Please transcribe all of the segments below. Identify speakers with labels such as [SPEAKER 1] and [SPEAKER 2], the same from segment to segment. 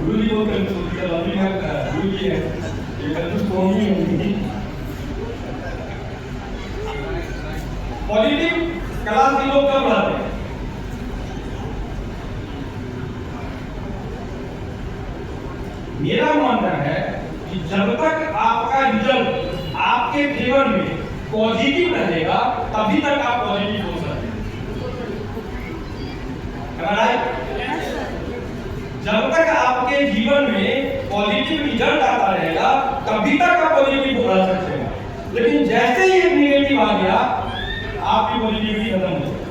[SPEAKER 1] गुरु जी बहुत कंफ्यूज है, अभी मैं गुरु जी है, ये कंफ्यूज कौन ही होंगी। पॉजिटिव क्लास के लोग कब आते हैं? मेरा मानना है कि जब तक आपका रिजल्ट आपके फेवर में पॉजिटिव रहेगा तभी तक आप पॉजिटिव हो सकते हैं। जब तक आपके जीवन में पॉजिटिव रिजल्ट आता रहेगा तभी तक आप पॉजिटिव हो सकते हैं। लेकिन जैसे ही एक निगेटिव आ गया आपकी पॉजिटिविटी खत्म हो जाएगी।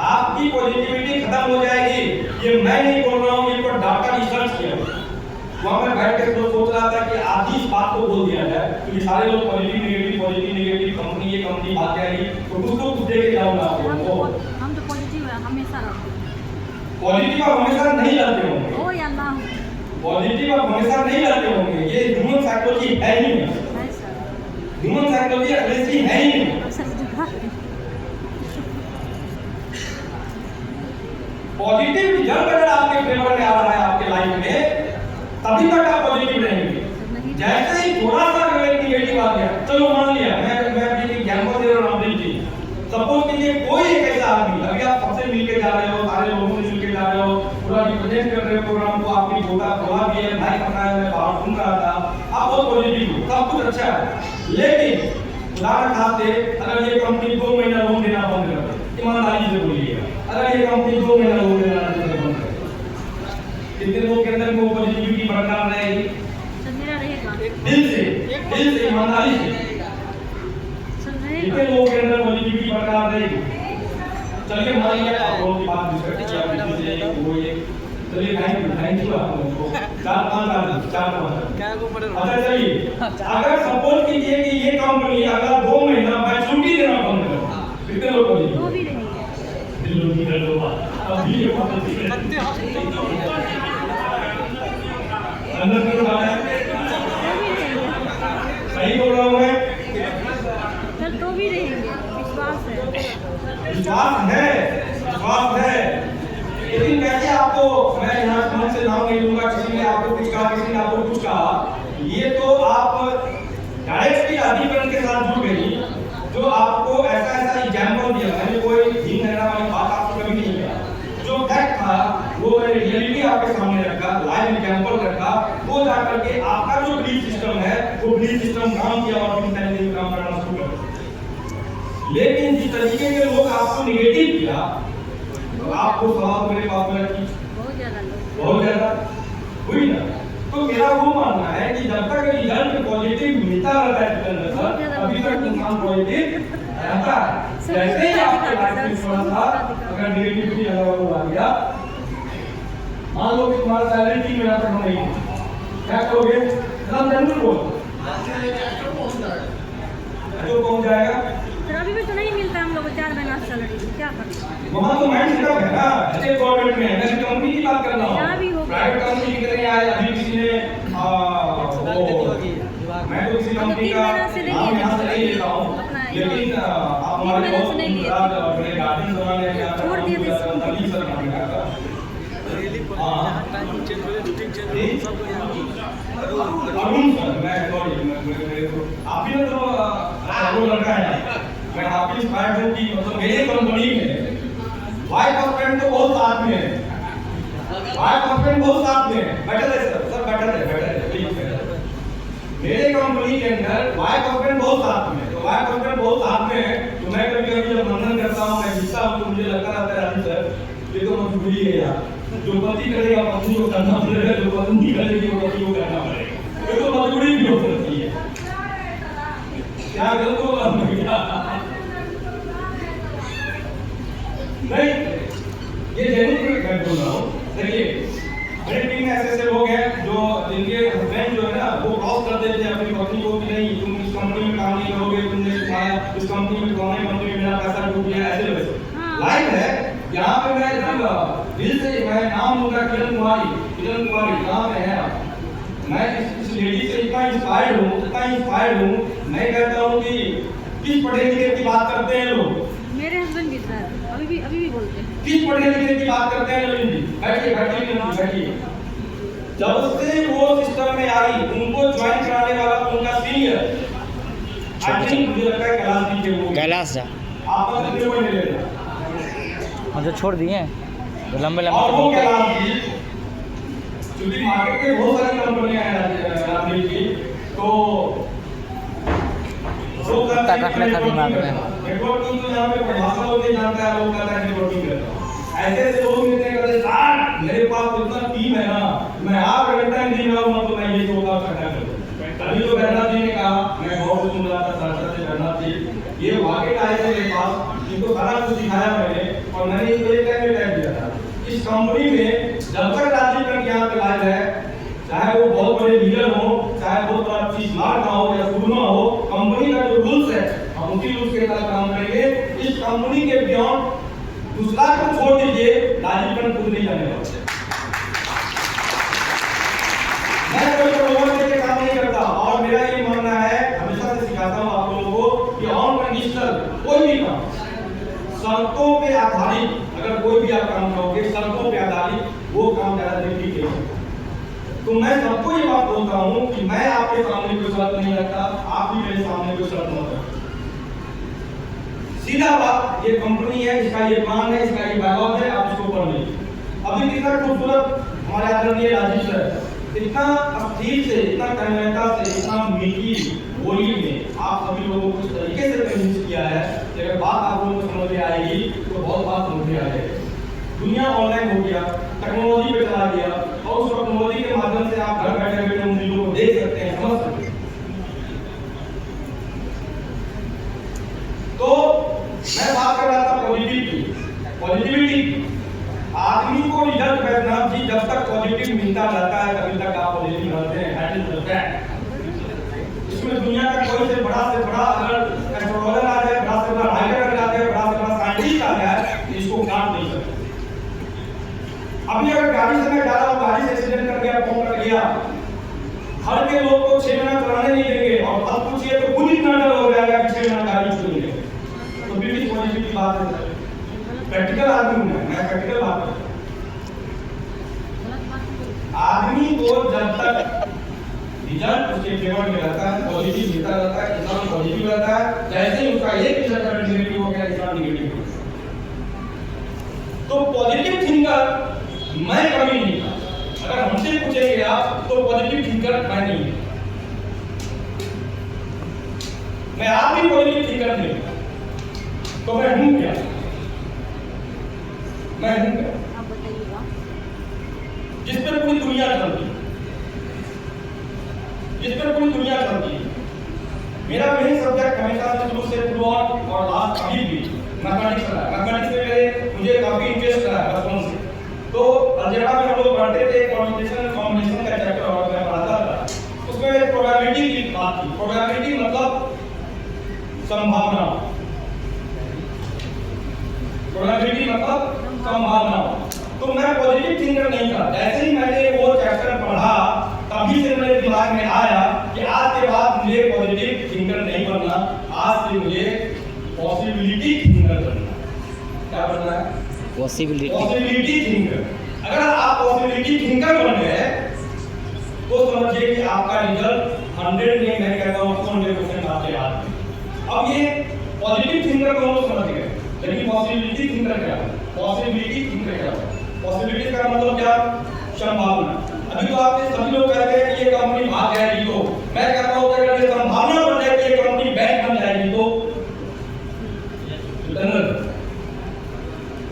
[SPEAKER 1] आपकी पॉजिटिविटी खत्म हो जाएगी। ये मैं नहीं बोल रहा हूँ, ये पर डाटा रिसर्च किया वहां पर बैठ के तो सोच रहा था कि आज ही इस बात को बोल दिया जाए क्योंकि सारे लोग पॉजिटिव नेगेटिव कंपनी ये कंपनी बात कह रही तो कुछ तो कुछ दे के जाऊंगा आपको।
[SPEAKER 2] हम तो पॉजिटिव है, हमेशा रहते हैं।
[SPEAKER 1] पॉजिटिव आप हमेशा नहीं रहते होंगे।
[SPEAKER 2] ओ या ना
[SPEAKER 1] पॉजिटिव आप हमेशा नहीं रहते होंगे। ये ह्यूमन साइकोलॉजी है ही नहीं। ह्यूमन साइकोलॉजी ऐसी है ही नहीं। पॉजिटिव रिजल्ट अगर आपके फेवर में आ रहा है आपके लाइफ में तभी तक आप पॉजिटिव रहेंगे। जैसे ही थोड़ा सा नेगेटिव आ गया, चलो मान लिया मैं अभी एग्जांपल दे रहा हूं। सपोज कीजिए कोई एक ऐसा आदमी, अभी आप सबसे मिलके जा रहे हो, सारे लोगों से मिलके जा रहे हो, पूरा रिप्रेजेंट कर रहे हो प्रोग्राम को, आपकी बोला भी है, भाई करना है, मैं बाहर सुन रहा था, आप बहुत पॉजिटिव हो, सब कुछ अच्छा है। लेकिन उदाहरण खाते अगर ये कंपनी 2 महीना लोन देना बंद कर दे, ईमानदारी से बोलिएगा, अगर ये कंपनी 2 महीना लोन देना बंद कर दे, कितने लोग के अंदर वो पॉजिटिविटी बरकरार रहेगी? दिल से ईमानदारी से कितने लोगों के अंदर पॉजिटिविटी बरकरार रहेगी? चलिए मान लिया आप लोगों की बात डिस्कस किया वो ये, चलिए थैंक यू आप लोगों को 4-5 अच्छा चलिए अगर सपोज कीजिए कि ये कंपनी अगर 2 महीना मैं छुट्टी देना बंद कर, कितने लोग पॉजिटिव दिल की कर दो अभी ये अंदर से उठाया सही बोल रहा हूँ मैं?
[SPEAKER 2] तो भी रहेंगे, विश्वास
[SPEAKER 1] है। लेकिन कैसे आपको, मैं यहाँ समझ से नाम नहीं लूंगा, किसी ने आपको कुछ कहा, किसी ने आपको कुछ कहा, ये तो आप डायरेक्टली अधिकरण के साथ जुड़ गई जो आपको ऐसा एग्जाम्पल दिया। मैंने कोई दिन रहना वाली बात आपको कभी नहीं किया, जो फैक्ट था वो मैंने रियलिटी आपके सामने रखा, लाइव एग्जाम्पल रखा, वो जाकर के आपका जो बिलीफ सिस्टम है वो बिलीफ सिस्टम काम किया और फिर काम करना शुरू कर। लेकिन जिस तरीके के लोग आपको निगेटिव किया तो आपको सवाल मेरे पास में रखी बहुत ज्यादा हुई ना। तो मेरा वो मानना है कि जब तक रिजल्ट पॉजिटिव मिलता रहता है अभी तक इंसान पॉजिटिव रहता है। जैसे ही आपके लाइफ में थोड़ा सा अगर नेगेटिविटी आ गया, मान लो कि तुम्हारा सैलरी 3 महीना तक नहीं है, क्या करोगे? एकदम जनरल बोल तो पहुंच जाएगा।
[SPEAKER 2] अभी भी तो नहीं मिलता हम लोग को 4 महीना सैलरी, क्या करें?
[SPEAKER 1] वहाँ तो माइंड सेटअप है ना, जैसे गवर्नमेंट में, मैं कंपनी की बात कर रहा हूँ, प्राइवेट कंपनी की तरह आए अभी किसी ने मैं तो किसी कंपनी का नाम यहाँ से नहीं लेता हूँ, लेकिन आप हमारे बहुत अपने गार्डन जमाने में छोड़ दिए थे अरुण सर मैं आप ही तो वो लड़का है, मैं आपकी इंस्पायर्ड हूँ कि मतलब मेरे कंपनी में वाइफ हस्बैंड तो बहुत साथ में है, वाइफ हस्बैंड बहुत साथ में है, बेटर है सर बेटर है प्लीज। मेरे कंपनी के अंदर वाइफ हस्बैंड बहुत साथ में है, तो वाइफ हस्बैंड बहुत साथ में है, तो मैं कभी जब मंथन करता हूँ, मैं हिस्सा हूँ, तो मुझे लगता रहता है राजीव सर ये तो मजबूरी है यार, जो पति करेगा पत्नी को करना पड़ेगा, जो पत्नी करेगी वो पति को करना पड़ेगा, ये तो मजबूरी भी हो सकती है। क्या गलत होगा नहीं, ये जरूर मैं बोल रहा हूँ। देखिए मेरी टीम में ऐसे लोग हैं जो जिनके हस्बैंड जो है ना वो क्रॉस कर देते हैं अपनी पत्नी को कि नहीं तुम इस कंपनी में काम नहीं करोगे, तुमने इस कंपनी में पुरानी कंपनी में मेरा पैसा डूब गया, ऐसे वैसे लाइव है। यहाँ पे मैं एकदम दिल से मैं नाम लूंगा किरण कुमारी कहाँ पे है आप? मैं इस लेडी से इतना इंस्पायर्ड हूँ, मैं कहता हूँ कि किस पढ़े लिखे की बात करते हैं लोग।
[SPEAKER 2] मेरे हस्बैंड भी सर अभी भी बोलते हैं
[SPEAKER 1] किस पढ़े लिखने की बात करते हैं नवीन जी? बैठिए बैठिए बैठिए। जब से वो सिस्टम में आई, उनको ज्वाइन कराने वाला उनका सीनियर, आई थिंक मुझे लगता है कैलाश जी के वो
[SPEAKER 3] कैलाश जा
[SPEAKER 1] आपस में कोई नहीं लेना,
[SPEAKER 3] और जो छोड़ दिए तो लंबे
[SPEAKER 1] और वो
[SPEAKER 3] लंबे
[SPEAKER 1] कैलाश जी क्योंकि मार्केट में बहुत सारी कंपनियां हैं राजनीति की, तो
[SPEAKER 3] रखने का दिमाग में
[SPEAKER 1] नेटवर्किंग तो यहाँ पे परिभाषा लोग नहीं जानता है, लोग कहता है नेटवर्किंग करता हूँ। ऐसे ऐसे लोग मिलते हैं कहते हैं मेरे पास तो इतना टीम है ना, मैं आप घंटा नहीं रहा हूँ तो मैं ये सोच सकता हूँ। अभी तो गहनाथ जी ने कहा, मैं बहुत सुन रहा था सांसद से गहनाथ जी, ये वाकई आए थे मेरे पास, इनको सारा कुछ सिखाया मैंने, और मैंने इनको एक टाइम में टाइम दिया था। इस कंपनी में जब तक राजीव बैंक यहाँ पे लाइव है, चाहे वो बहुत बड़े लीडर हो, चाहे बहुत बड़ा चीज स्मार्ट ना हो या सुरमा हो, कंपनी का जो रूल्स है हम उसी रूल्स के साथ काम करेंगे। इस कंपनी के बियॉन्ड दूसरा को छोड़ दीजिए, राजीव बैंक खुद नहीं जाने वाला। मैं कोई प्रलोभन देके काम नहीं करता, और मेरा ये मानना है, हमेशा से सिखाता हूँ आप लोगों को कि ऑन कंडीशनल कोई भी काम शर्तों पे आधारित, अगर कोई भी आप काम करोगे शर्तों पे आधारित, वो काम ज्यादा दिन ठीक है। तो मैं सबको ये बात बोलता हूँ कि मैं आपके सामने कोई शर्त नहीं रखता, आप भी मेरे सामने कोई शर्त मत रखो। सीधा बात, ये कंपनी है, इसका ये प्लान है, इसका ये बैकअप है, आप इसको पढ़ लीजिए। अभी कितना खूबसूरत हमारे आदरणीय राजीव सर, इतना अस्थिर से, इतना तन्मयता से, इतना मीठी बोली में आप सभी लोगों को इस तरीके से कन्विंस किया है कि अगर बात आप लोगों को समझ में आएगी तो बहुत बात समझ में आ जाएगी। दुनिया ऑनलाइन हो गया, टेक्नोलॉजी पे चला गया, और उस टेक्नोलॉजी के माध्यम से आप घर बैठे बैठे उन चीजों को देख सकते हैं, समझ सकते हैं। तो मैं बात कर रहा था पॉजिटिविटी की। आदमी को रिजल्ट बैठनाथ जी जब तक पॉजिटिव मिलता रहता है तभी तक आप पॉजिटिव रहते हैं। इसमें दुनिया का कोई से बड़ा अगर एस्ट्रोलॉजर आ जाए, बड़ा से बड़ा राइटर आ जाए, बड़ा से बड़ा साइंटिस्ट आ जाए, तो इसको काट नहीं सकते। अभी अगर गाड़ी से मैं जा रहा हूँ, गाड़ी से एक्सीडेंट कर गया, फोन कर गया, घर के लोग को 6 महीना चलाने नहीं देंगे, और अब पूछिए तो खुद इतना डर हो जाएगा कि 6 महीना गाड़ी चलेंगे। तो भी पॉजिटिव की बात है, प्रैक्टिकल आदमी हूं मैं प्रैक्टिकल बात करता हूं। आदमी को जब तक रिजल्ट उसके फेवर में रहता है, पॉजिटिव मिलता रहता है, इंसान पॉजिटिव रहता है, जैसे ही उसका एक रिजल्ट नेगेटिव हो गया, इंसान नेगेटिव हो गया। तो पॉजिटिव थिंकर मैं कभी नहीं था। अगर हमसे पूछेंगे आप तो पॉजिटिव थिंकर मैं नहीं, मैं आप भी पॉजिटिव थिंकर नहीं, तो मैं हूं क्या? मैं हूं क्या?
[SPEAKER 2] आप बताइएगा।
[SPEAKER 1] जिस पर पूरी दुनिया चलती है, जिस पर पूरी दुनिया चलती है। मेरा मेन सब्जेक्ट हमेशा से शुरू से थ्रू और लास्ट अभी भी मैथमेटिक्स रहा है। मैथमेटिक्स में मुझे काफी इंटरेस्ट रहा है बचपन से। तो अलजेब्रा में हम लोग पढ़ते थे, कॉम्बिनेशन का चैप्टर और मैं पढ़ाता था, उसमें प्रोबेबिलिटी की बात थी। प्रोबेबिलिटी मतलब संभावना, प्रोबेबिलिटी मतलब संभावना। तो मैं पॉजिटिव थिंकर नहीं था। जैसे ही मैंने वो चैप्टर पढ़ा तभी से मेरे दिमाग में आया कि आज के बाद मुझे पॉजिटिव थिंकर नहीं बनना, आज से मुझे पॉसिबिलिटी थिंकर बनना है। क्या बनना है? Possibility thinker. अगर आप पॉसिबिलिटी थिंकर बन गए तो समझिए कि आपका रिजल्ट 100 नहीं, मैं कहता हूँ 200% आपके हाथ में। अब ये पॉजिटिव थिंकर को हम लोग समझ गए, लेकिन पॉसिबिलिटी थिंकर क्या है? पॉसिबिलिटी थिंकर क्या है? पॉसिबिलिटी का मतलब क्या? संभावना। अभी तो आपने सभी लोग कहते हैं कि ये कंपनी भाग जाएगी, तो मैं कहता हूँ कि अगर ये संभावना बन जाए कि ये कंपनी बैंक बन जाएगी तो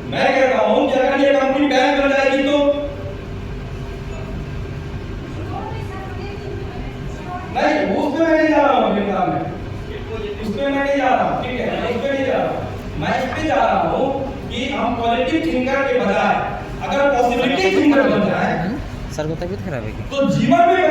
[SPEAKER 1] मैं कहता हूँ कि अगर ये कंपनी बैंक बन जाएगी तो नहीं, उसमें मैं नहीं जा रहा हूँ, उसमें मैं नहीं जा रहा हूँ, ठीक है, उसमें नहीं जा रहा हूँ। मैं इस पे जा रहा हूँ कि हम पॉजिटिव थिंकर के बजाय अगर पॉसिबिलिटी थिंकर बन जाए,
[SPEAKER 3] सर को तबीयत खराब है क्या?
[SPEAKER 1] तो जीवन में